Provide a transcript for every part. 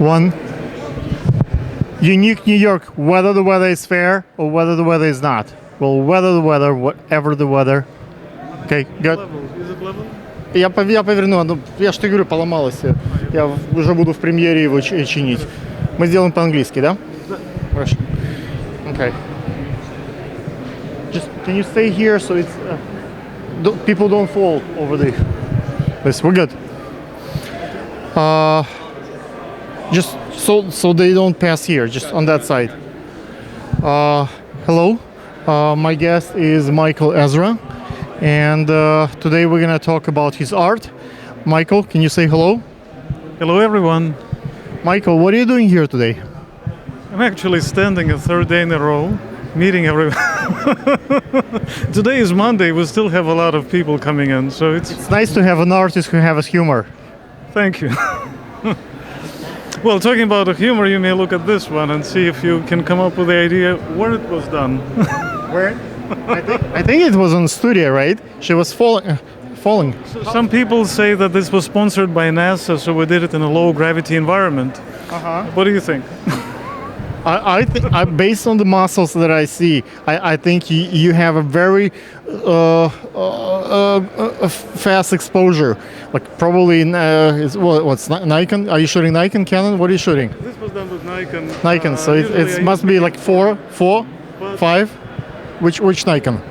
One. Unique New York, whether the weather is fair or whether the weather is not. Well, whether the weather, whatever the weather. Okay, good. Is it level? Я поверну, ну, я же тебе говорю, поломалось. Я уже буду в премьере его чинить. Мы сделаем по-английски, да? Да. Хорошо. Okay. Just, can you stay here so it's... people don't fall over the... Yes, we're good. Just so they don't pass here, just on that side. Hello, my guest is Michael Ezra, and today we're gonna talk about his art. Michael, can you say hello? Hello, everyone. Michael, what are you doing here today? I'm actually standing a third day in a row, meeting everyone. Today is Monday. We still have a lot of people coming in, so It's nice to have an artist who has humor. Thank you. Well, talking about the humor, you may look at this one and see if you can come up with the idea where it was done. Where? I think it was on studio, right? She was falling. Some people say that this was sponsored by NASA, so we did it in a low gravity environment. What do you think? I think, based on the muscles that I see, I think you have a very fast exposure. Like probably what's Nikon? Are you shooting Nikon, Canon? What are you shooting? This was done with Nikon. Nikon. So it must be like four, five. Which Nikon?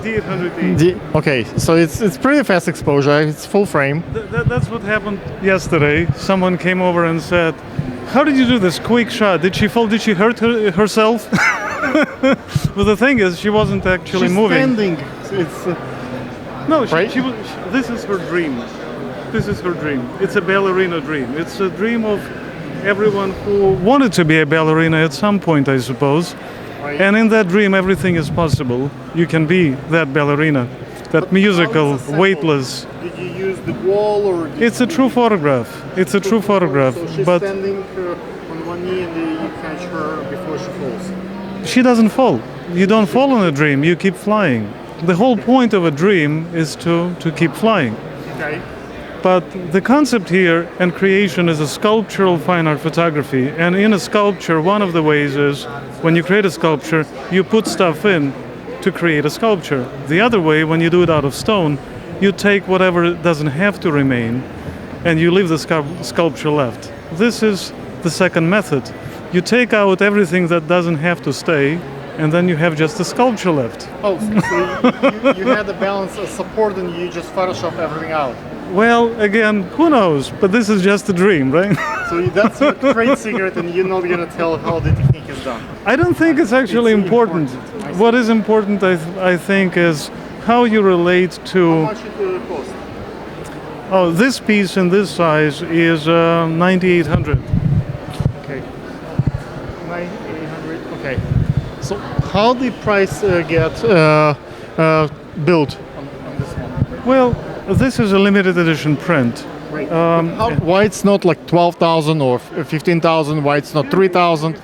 D800E. Okay, so it's pretty fast exposure. It's full frame. That's what happened yesterday. Someone came over and said, "How did you do this quick shot? Did she fall? Did she hurt herself?" Well, the thing is, she wasn't actually She's moving. standing. It's No, right? this is her dream. This is her dream. It's a ballerina dream. It's a dream of everyone who wanted to be a ballerina at some point, I suppose. Right. And in that dream, everything is possible. You can be that ballerina, that musical, weightless. Did you use the wall or? It's a true photograph. It's a true photograph. So she's But standing on one knee and you catch her before she falls. she doesn't fall. You don't fall in a dream. You keep flying. The whole point of a dream is to keep flying. Okay. But the concept here and creation is a sculptural fine art photography. And in a sculpture, one of the ways is when you create a sculpture, you put stuff in to create a sculpture. The other way, when you do it out of stone, you take whatever doesn't have to remain and you leave the sculpture left. This is the second method. You take out everything that doesn't have to stay and then you have just a sculpture left. Oh, so you had the balance of support and you just Photoshop everything out. Well, again, who knows? But this is just a dream, right? So that's your trade secret and you're not going to tell how the technique is done. I don't think it's actually important. What is important, I think, is how you relate How to... much it cost? Oh, this piece in this size is 9,800. Okay. 9,800. Okay. So how the price get built on this one? Well, this is a limited edition print. Right. Why it's not like 12,000 or 15,000? Why it's not 3,000?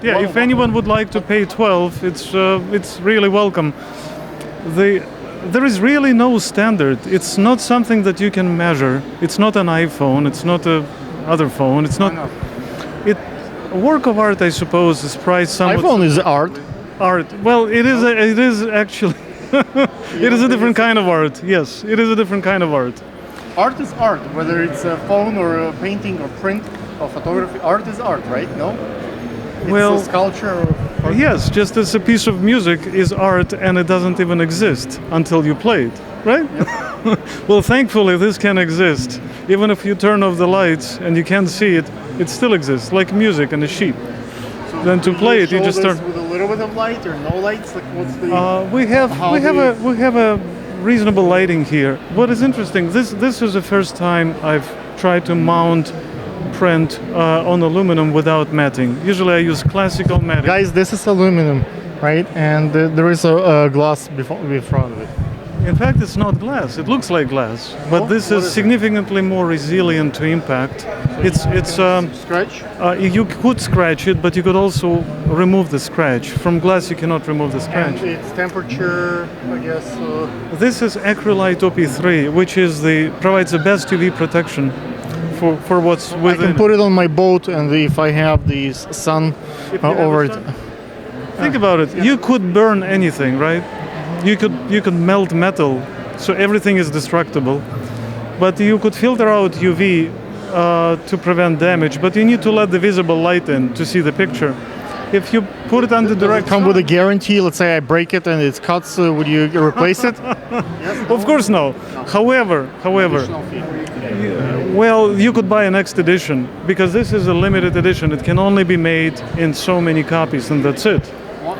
If anyone would like to pay 12, it's really welcome. There is really no standard. It's not something that you can measure. It's not an iPhone. It's not a other phone. It's not. A work of art, I suppose, is priced somewhat. iPhone is art. Art. Well, it is actually. It is a different kind of art. Yes, it is a different kind of art. Art is art, whether it's a phone or a painting or print or photography. Art is art, right? No? It's Well, a sculpture or Yes, just as a piece of music is art and it doesn't even exist until you play it, right? Well, thankfully this can exist. Even if you turn off the lights and you can't see it, it still exists, like music and a sheet. So Then to play it, you just turn. with a little bit of light or no lights. Like what's the? We have a reasonable lighting here. What is interesting, this is the first time I've tried to mount print on aluminum without matting. Usually I use classical matting. Guys, this is aluminum, right? And there is a glass in front of it. In fact, it's not glass. It looks like glass, but this is significantly more resilient to impact. It's scratch. You could scratch it, but you could also remove the scratch. From glass, you cannot remove the scratch. And its temperature, I guess. This is acrylite OP3, which provides the best UV protection for what's I within. can put it on my boat, and if I have the sun If you have over a it. sun- Think about it. You could burn anything, right? You could melt metal, so everything is destructible. But you could filter out UV to prevent damage. But you need to let the visible light in to see the picture. If you put it under direct Come sun, with a guarantee. Let's say I break it and it cuts. Would you replace it? of course no. However, well, you could buy a next edition because this is a limited edition. It can only be made in so many copies, and that's it.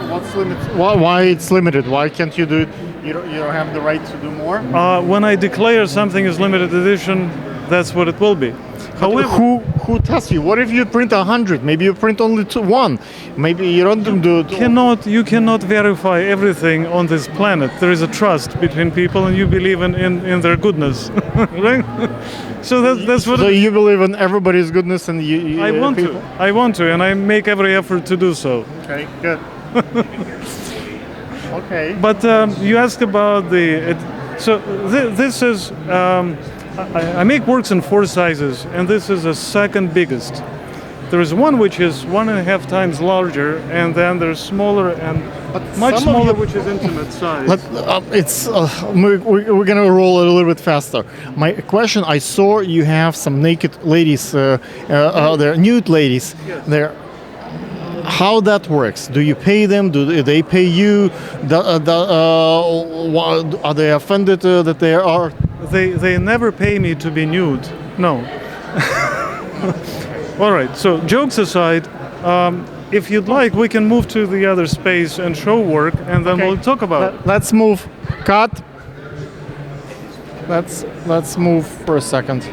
What's limit? Why it's limited? Why can't you do it? You don't have the right to do more. When I declare something is limited edition, that's what it will be. However, Who tests you? What if you print 100? Maybe you print only one. Maybe you don't do. you cannot verify everything on this planet. There is a trust between people, and you believe in their goodness, right? So that's what So you believe in everybody's goodness, and I want to. I want to, and I make every effort to do so. Okay, good. Okay. But you asked about this is. I make works in 4 sizes, and this is the second biggest. There is one which is 1.5 times larger, and then there's smaller and much some of smaller, you- which is intimate size. We're gonna roll it a little bit faster. My question: I saw you have some naked ladies there, nude ladies there. How that works? Do you pay them? Do they pay you? Are they offended that they are? They never pay me to be nude. No. All right. So jokes aside, if you'd like, we can move to the other space and show work, and then we'll talk about it. Let's move. Cut. Let's move for a second.